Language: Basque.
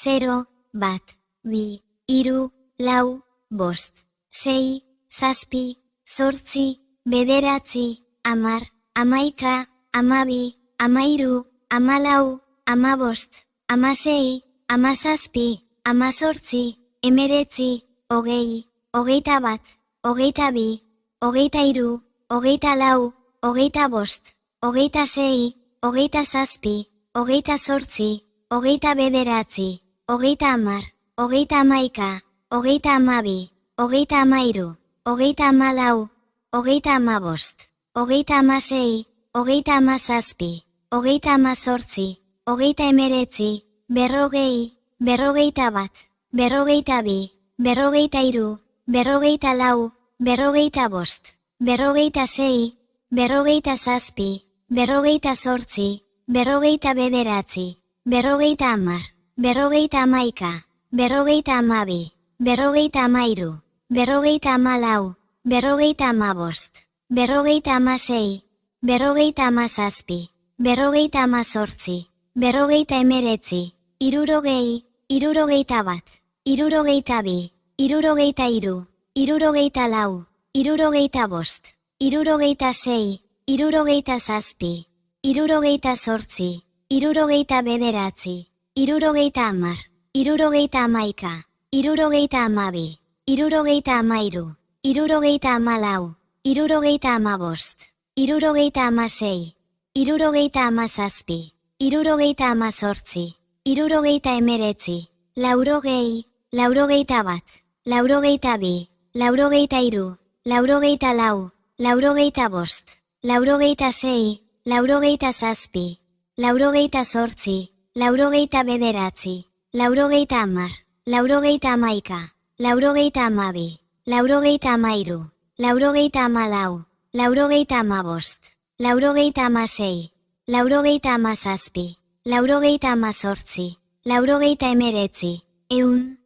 0, 1, 2, 3, 4, 5, 6, 7, 8, 9, 10, 11, 12, 13, 14, 15, 16, 17, 18, 19, 20, 21, 22, 23, 24, 25, 26, 27, 28, 29, 30, 31, 32, 33, 34, 35, 36, 37, 38, 39, 40, 41, 42, 43, 44, 45, 46, 47, 48, 49, 50, 51, 52, 53, 54, 55, 56, 57, 58, 59, 60, 61, 62, 63, 64, 65, 66, 67, 68, 69, 70, 71, 72, 73, 74, 75, 76, 77, 78, 79, 80, 81, 82, 83, 84, 85, 86, 87, 88, 89, 90, 91, 92, 93, 94, 95, 96, 97, 98, 99, 100,